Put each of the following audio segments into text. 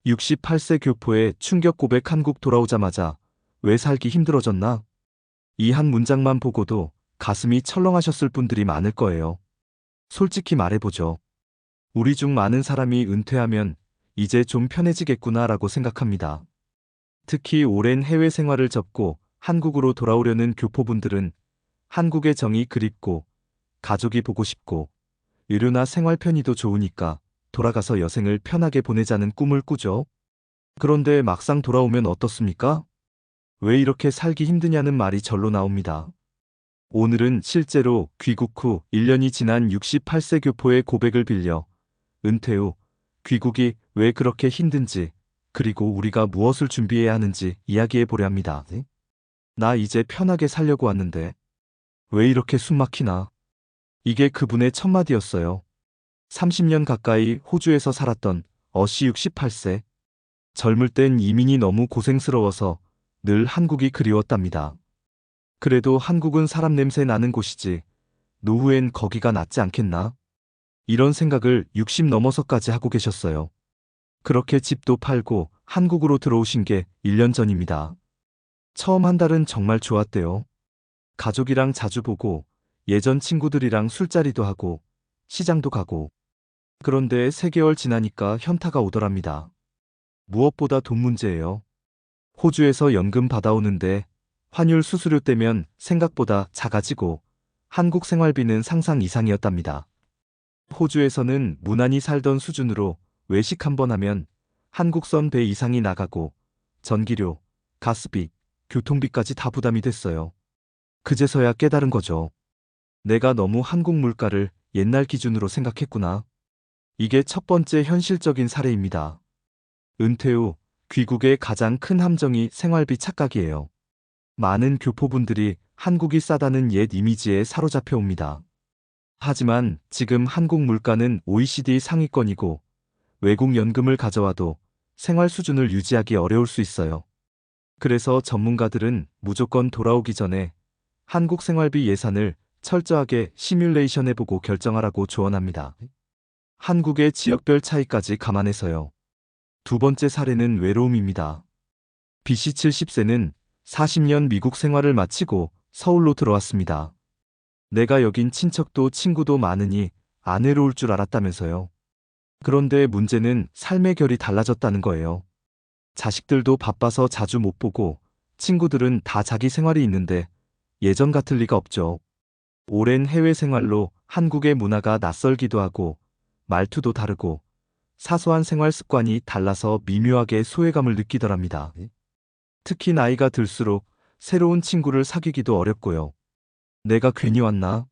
68세 교포의 충격 고백. 한국 돌아오자마자 왜 살기 힘들어졌나? 이 한 문장만 보고도 가슴이 철렁하셨을 분들이 많을 거예요. 솔직히 말해보죠. 우리 중 많은 사람이 은퇴하면 이제 좀 편해지겠구나라고 생각합니다. 특히 오랜 해외 생활을 접고 한국으로 돌아오려는 교포분들은 한국의 정이 그립고 가족이 보고 싶고 의료나 생활 편의도 좋으니까 돌아가서 여생을 편하게 보내자는 꿈을 꾸죠. 그런데 막상 돌아오면 어떻습니까? 왜 이렇게 살기 힘드냐는 말이 절로 나옵니다. 오늘은 실제로 귀국 후 1년이 지난 68세 교포의 고백을 빌려 은퇴 후 귀국이 왜 그렇게 힘든지, 그리고 우리가 무엇을 준비해야 하는지 이야기해 보려 합니다. 나 이제 편하게 살려고 왔는데 왜 이렇게 숨 막히나? 이게 그분의 첫마디였어요. 30년 가까이 호주에서 살았던 어씨 68세. 젊을 땐 이민이 너무 고생스러워서 늘 한국이 그리웠답니다. 그래도 한국은 사람 냄새 나는 곳이지, 노후엔 거기가 낫지 않겠나? 이런 생각을 60 넘어서까지 하고 계셨어요. 그렇게 집도 팔고 한국으로 들어오신 게 1년 전입니다. 처음 한 달은 정말 좋았대요. 가족이랑 자주 보고 예전 친구들이랑 술자리도 하고 시장도 가고. 그런데 3개월 지나니까 현타가 오더랍니다. 무엇보다 돈 문제예요. 호주에서 연금 받아오는데 환율 수수료 떼면 생각보다 작아지고 한국 생활비는 상상 이상이었답니다. 호주에서는 무난히 살던 수준으로 외식 한번 하면 한국선 배 이상이 나가고 전기료, 가스비, 교통비까지 다 부담이 됐어요. 그제서야 깨달은 거죠. 내가 너무 한국 물가를 옛날 기준으로 생각했구나. 이게 첫 번째 현실적인 사례입니다. 은퇴 후 귀국의 가장 큰 함정이 생활비 착각이에요. 많은 교포분들이 한국이 싸다는 옛 이미지에 사로잡혀 옵니다. 하지만 지금 한국 물가는 OECD 상위권이고 외국 연금을 가져와도 생활 수준을 유지하기 어려울 수 있어요. 그래서 전문가들은 무조건 돌아오기 전에 한국 생활비 예산을 철저하게 시뮬레이션해보고 결정하라고 조언합니다. 한국의 지역별 차이까지 감안해서요. 두 번째 사례는 외로움입니다. BC 70세는 40년 미국 생활을 마치고 서울로 들어왔습니다. 내가 여긴 친척도 친구도 많으니 안 외로울 줄 알았다면서요. 그런데 문제는 삶의 결이 달라졌다는 거예요. 자식들도 바빠서 자주 못 보고 친구들은 다 자기 생활이 있는데 예전 같을 리가 없죠. 오랜 해외 생활로 한국의 문화가 낯설기도 하고 말투도 다르고 사소한 생활 습관이 달라서 미묘하게 소외감을 느끼더랍니다. 특히 나이가 들수록 새로운 친구를 사귀기도 어렵고요. 내가 괜히 왔나?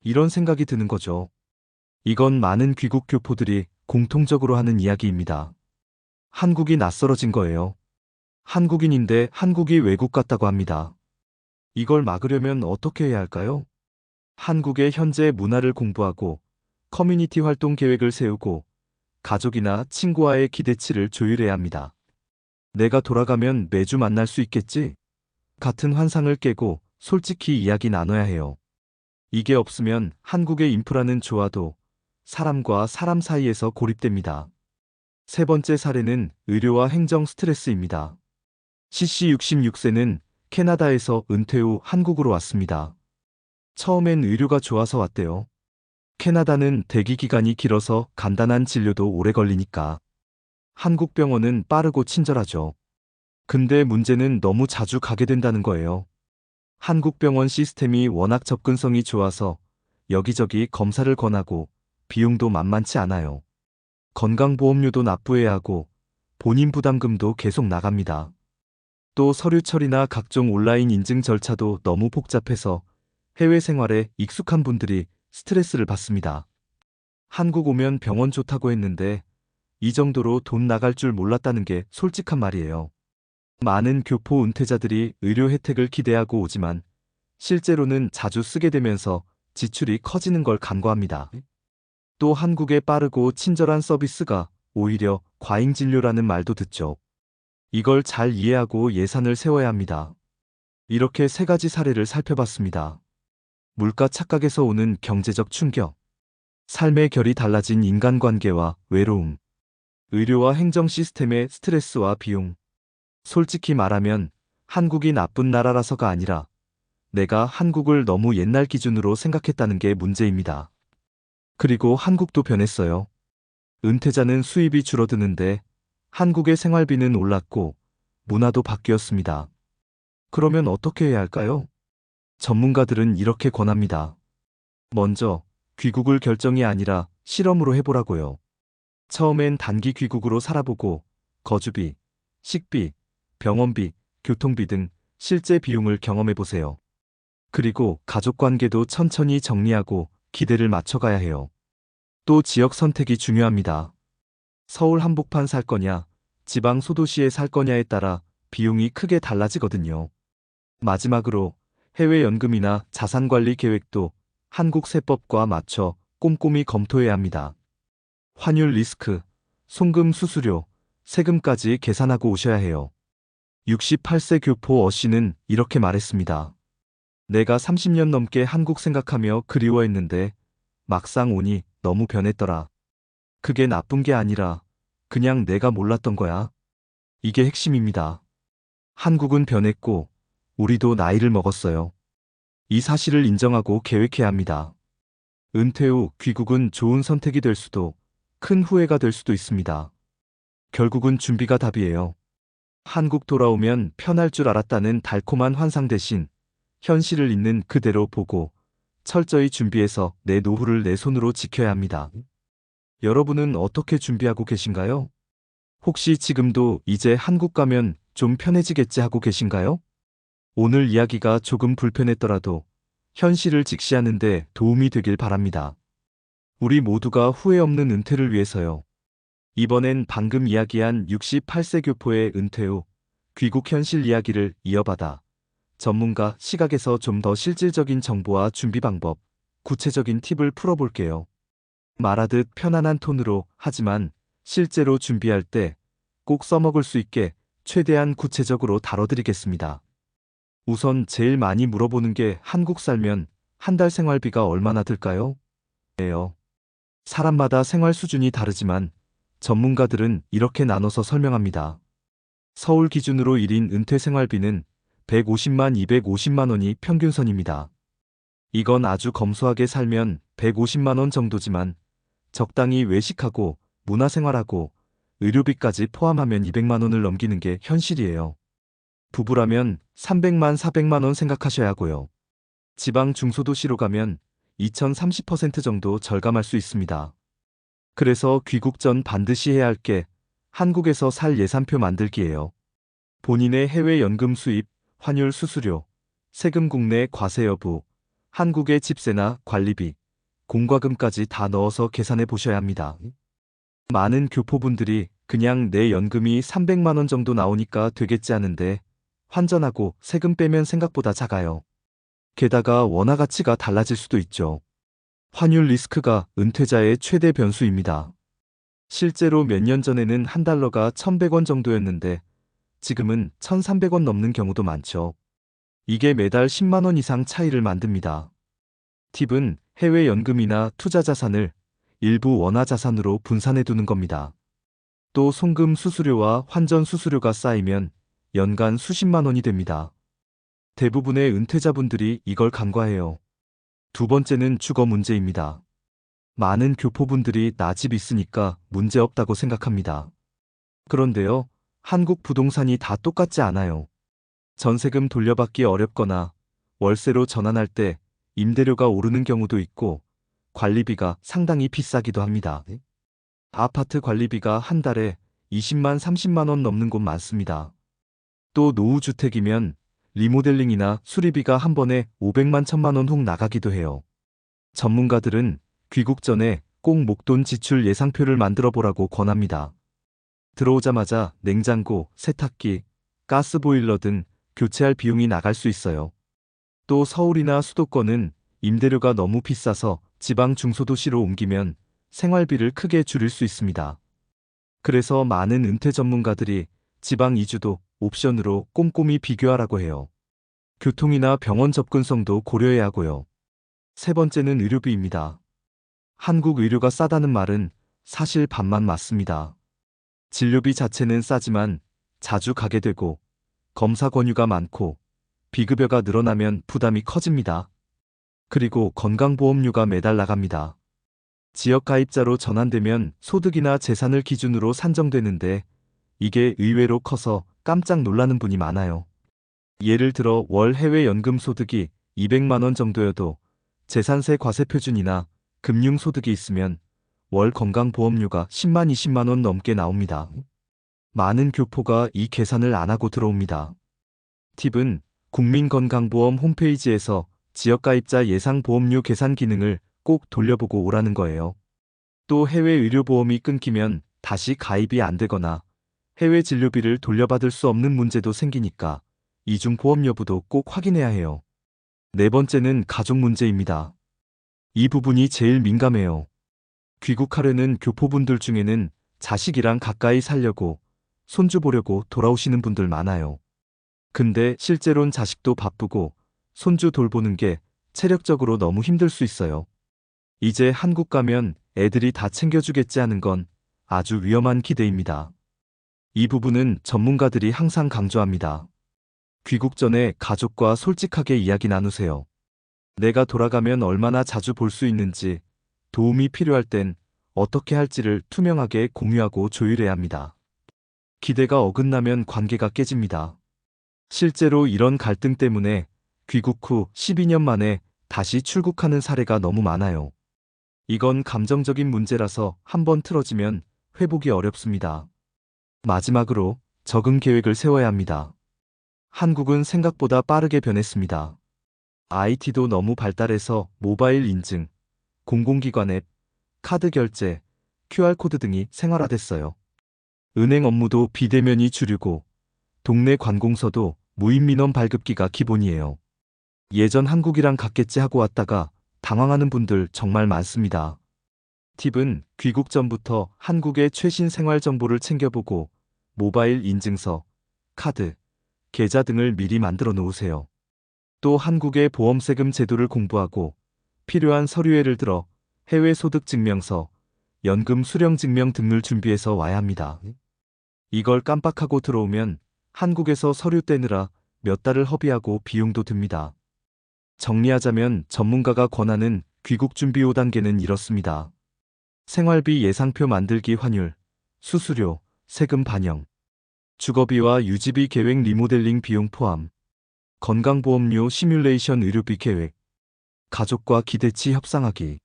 이런 생각이 드는 거죠. 이건 많은 귀국 교포들이 공통적으로 하는 이야기입니다. 한국이 낯설어진 거예요. 한국인인데 한국이 외국 같다고 합니다. 이걸 막으려면 어떻게 해야 할까요? 한국의 현재 문화를 공부하고 커뮤니티 활동 계획을 세우고 가족이나 친구와의 기대치를 조율해야 합니다. 내가 돌아가면 매주 만날 수 있겠지? 같은 환상을 깨고 솔직히 이야기 나눠야 해요. 이게 없으면 한국의 인프라는 좋아도 사람과 사람 사이에서 고립됩니다. 세 번째 사례는 의료와 행정 스트레스입니다. CC 66세는 캐나다에서 은퇴 후 한국으로 왔습니다. 처음엔 의료가 좋아서 왔대요. 캐나다는 대기 기간이 길어서 간단한 진료도 오래 걸리니까. 한국 병원은 빠르고 친절하죠. 근데 문제는 너무 자주 가게 된다는 거예요. 한국 병원 시스템이 워낙 접근성이 좋아서 여기저기 검사를 권하고 비용도 만만치 않아요. 건강보험료도 납부해야 하고 본인 부담금도 계속 나갑니다. 또 서류 처리나 각종 온라인 인증 절차도 너무 복잡해서 해외 생활에 익숙한 분들이 스트레스를 받습니다. 한국 오면 병원 좋다고 했는데 이 정도로 돈 나갈 줄 몰랐다는 게 솔직한 말이에요. 많은 교포 은퇴자들이 의료 혜택을 기대하고 오지만 실제로는 자주 쓰게 되면서 지출이 커지는 걸 간과합니다. 또 한국의 빠르고 친절한 서비스가 오히려 과잉 진료라는 말도 듣죠. 이걸 잘 이해하고 예산을 세워야 합니다. 이렇게 3가지 사례를 살펴봤습니다. 물가 착각에서 오는 경제적 충격, 삶의 결이 달라진 인간관계와 외로움, 의료와 행정 시스템의 스트레스와 비용. 솔직히 말하면 한국이 나쁜 나라라서가 아니라 내가 한국을 너무 옛날 기준으로 생각했다는 게 문제입니다. 그리고 한국도 변했어요. 은퇴자는 수입이 줄어드는데 한국의 생활비는 올랐고 문화도 바뀌었습니다. 그러면 어떻게 해야 할까요? 전문가들은 이렇게 권합니다. 먼저 귀국을 결정이 아니라 실험으로 해보라고요. 처음엔 단기 귀국으로 살아보고 거주비, 식비, 병원비, 교통비 등 실제 비용을 경험해보세요. 그리고 가족 관계도 천천히 정리하고 기대를 맞춰가야 해요. 또 지역 선택이 중요합니다. 서울 한복판 살 거냐, 지방 소도시에 살 거냐에 따라 비용이 크게 달라지거든요. 마지막으로 해외 연금이나 자산 관리 계획도 한국 세법과 맞춰 꼼꼼히 검토해야 합니다. 환율 리스크, 송금 수수료, 세금까지 계산하고 오셔야 해요. 68세 교포 어 씨는 이렇게 말했습니다. 내가 30년 넘게 한국 생각하며 그리워했는데 막상 오니 너무 변했더라. 그게 나쁜 게 아니라 그냥 내가 몰랐던 거야. 이게 핵심입니다. 한국은 변했고 우리도 나이를 먹었어요. 이 사실을 인정하고 계획해야 합니다. 은퇴 후 귀국은 좋은 선택이 될 수도 큰 후회가 될 수도 있습니다. 결국은 준비가 답이에요. 한국 돌아오면 편할 줄 알았다는 달콤한 환상 대신 현실을 있는 그대로 보고 철저히 준비해서 내 노후를 내 손으로 지켜야 합니다. 여러분은 어떻게 준비하고 계신가요? 혹시 지금도 이제 한국 가면 좀 편해지겠지 하고 계신가요? 오늘 이야기가 조금 불편했더라도 현실을 직시하는데 도움이 되길 바랍니다. 우리 모두가 후회 없는 은퇴를 위해서요. 이번엔 방금 이야기한 68세 교포의 은퇴 후 귀국 현실 이야기를 이어받아 전문가 시각에서 좀 더 실질적인 정보와 준비 방법, 구체적인 팁을 풀어볼게요. 말하듯 편안한 톤으로 하지만 실제로 준비할 때 꼭 써먹을 수 있게 최대한 구체적으로 다뤄드리겠습니다. 우선 제일 많이 물어보는 게 한국 살면 한 달 생활비가 얼마나 들까요? 예요. 사람마다 생활 수준이 다르지만 전문가들은 이렇게 나눠서 설명합니다. 서울 기준으로 1인 은퇴 생활비는 150만 250만 원이 평균선입니다. 이건 아주 검소하게 살면 150만 원 정도지만 적당히 외식하고 문화생활하고 의료비까지 포함하면 200만 원을 넘기는 게 현실이에요. 부부라면 300만 400만 원 생각하셔야 하고요. 지방 중소도시로 가면 2030% 정도 절감할 수 있습니다. 그래서 귀국 전 반드시 해야 할 게 한국에서 살 예산표 만들기예요. 본인의 해외 연금 수입, 환율 수수료, 세금 국내 과세 여부, 한국의 집세나 관리비, 공과금까지 다 넣어서 계산해 보셔야 합니다. 많은 교포분들이 그냥 내 연금이 300만 원 정도 나오니까 되겠지 하는데 환전하고 세금 빼면 생각보다 작아요. 게다가 원화 가치가 달라질 수도 있죠. 환율 리스크가 은퇴자의 최대 변수입니다. 실제로 몇 년 전에는 한 달러가 1,100원 정도였는데 지금은 1,300원 넘는 경우도 많죠. 이게 매달 10만 원 이상 차이를 만듭니다. 팁은 해외 연금이나 투자 자산을 일부 원화 자산으로 분산해 두는 겁니다. 또 송금 수수료와 환전 수수료가 쌓이면 연간 수십만 원이 됩니다. 대부분의 은퇴자분들이 이걸 간과해요. 두 번째는 주거 문제입니다. 많은 교포분들이 나 집 있으니까 문제 없다고 생각합니다. 그런데요, 한국 부동산이 다 똑같지 않아요. 전세금 돌려받기 어렵거나 월세로 전환할 때 임대료가 오르는 경우도 있고 관리비가 상당히 비싸기도 합니다. 아파트 관리비가 한 달에 20만 30만 원 넘는 곳 많습니다. 또 노후주택이면 리모델링이나 수리비가 한 번에 500만 1000만 원 훅 나가기도 해요. 전문가들은 귀국 전에 꼭 목돈 지출 예상표를 만들어 보라고 권합니다. 들어오자마자 냉장고, 세탁기, 가스보일러 등 교체할 비용이 나갈 수 있어요. 또 서울이나 수도권은 임대료가 너무 비싸서 지방 중소도시로 옮기면 생활비를 크게 줄일 수 있습니다. 그래서 많은 은퇴 전문가들이 지방 이주도 옵션으로 꼼꼼히 비교하라고 해요. 교통이나 병원 접근성도 고려해야 하고요. 세 번째는 의료비입니다. 한국 의료가 싸다는 말은 사실 반만 맞습니다. 진료비 자체는 싸지만 자주 가게 되고 검사 권유가 많고 비급여가 늘어나면 부담이 커집니다. 그리고 건강보험료가 매달 나갑니다. 지역가입자로 전환되면 소득이나 재산을 기준으로 산정되는데 이게 의외로 커서 깜짝 놀라는 분이 많아요. 예를 들어 월 해외 연금 소득이 200만 원 정도여도 재산세 과세 표준이나 금융소득이 있으면 월 건강보험료가 10만 20만 원 넘게 나옵니다. 많은 교포가 이 계산을 안 하고 들어옵니다. 팁은 국민건강보험 홈페이지에서 지역가입자 예상보험료 계산 기능을 꼭 돌려보고 오라는 거예요. 또 해외 의료보험이 끊기면 다시 가입이 안 되거나 해외 진료비를 돌려받을 수 없는 문제도 생기니까 이중보험 여부도 꼭 확인해야 해요. 네 번째는 가족 문제입니다. 이 부분이 제일 민감해요. 귀국하려는 교포분들 중에는 자식이랑 가까이 살려고 손주 보려고 돌아오시는 분들 많아요. 근데 실제론 자식도 바쁘고 손주 돌보는 게 체력적으로 너무 힘들 수 있어요. 이제 한국 가면 애들이 다 챙겨주겠지 하는 건 아주 위험한 기대입니다. 이 부분은 전문가들이 항상 강조합니다. 귀국 전에 가족과 솔직하게 이야기 나누세요. 내가 돌아가면 얼마나 자주 볼 수 있는지, 도움이 필요할 땐 어떻게 할지를 투명하게 공유하고 조율해야 합니다. 기대가 어긋나면 관계가 깨집니다. 실제로 이런 갈등 때문에 귀국 후 12년 만에 다시 출국하는 사례가 너무 많아요. 이건 감정적인 문제라서 한번 틀어지면 회복이 어렵습니다. 마지막으로 적응 계획을 세워야 합니다. 한국은 생각보다 빠르게 변했습니다. IT도 너무 발달해서 모바일 인증, 공공기관 앱, 카드 결제, QR코드 등이 생활화됐어요. 은행 업무도 비대면이 주류고 동네 관공서도 무인 민원 발급기가 기본이에요. 예전 한국이랑 같겠지 하고 왔다가 당황하는 분들 정말 많습니다. 팁은 귀국 전부터 한국의 최신 생활 정보를 챙겨보고 모바일 인증서, 카드, 계좌 등을 미리 만들어 놓으세요. 또 한국의 보험세금 제도를 공부하고 필요한 서류 예를 들어 해외 소득 증명서, 연금 수령 증명 등을 준비해서 와야 합니다. 이걸 깜빡하고 들어오면 한국에서 서류 떼느라 몇 달을 허비하고 비용도 듭니다. 정리하자면 전문가가 권하는 귀국 준비 5단계는 이렇습니다. 생활비 예상표 만들기 환율, 수수료, 세금 반영, 주거비와 유지비 계획 리모델링 비용 포함, 건강보험료 시뮬레이션 의료비 계획, 가족과 기대치 협상하기,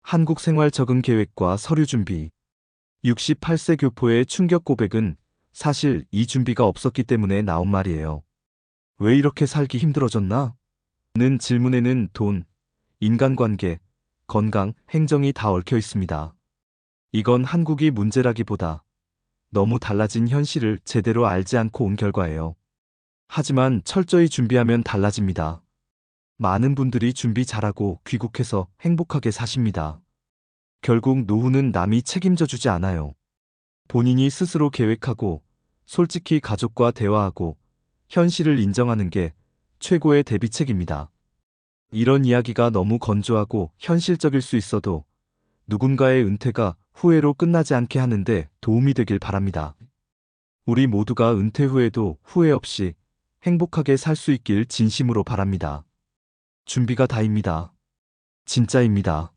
한국 생활 적응 계획과 서류 준비. 68세 교포의 충격 고백은 사실 이 준비가 없었기 때문에 나온 말이에요. 왜 이렇게 살기 힘들어졌나? 는 질문에는 돈, 인간관계, 건강, 행정이 다 얽혀 있습니다. 이건 한국이 문제라기보다 너무 달라진 현실을 제대로 알지 않고 온 결과예요. 하지만 철저히 준비하면 달라집니다. 많은 분들이 준비 잘하고 귀국해서 행복하게 사십니다. 결국 노후는 남이 책임져 주지 않아요. 본인이 스스로 계획하고 솔직히 가족과 대화하고 현실을 인정하는 게 최고의 대비책입니다. 이런 이야기가 너무 건조하고 현실적일 수 있어도 누군가의 은퇴가 후회로 끝나지 않게 하는데 도움이 되길 바랍니다. 우리 모두가 은퇴 후에도 후회 없이 행복하게 살 수 있길 진심으로 바랍니다. 준비가 다입니다. 진짜입니다.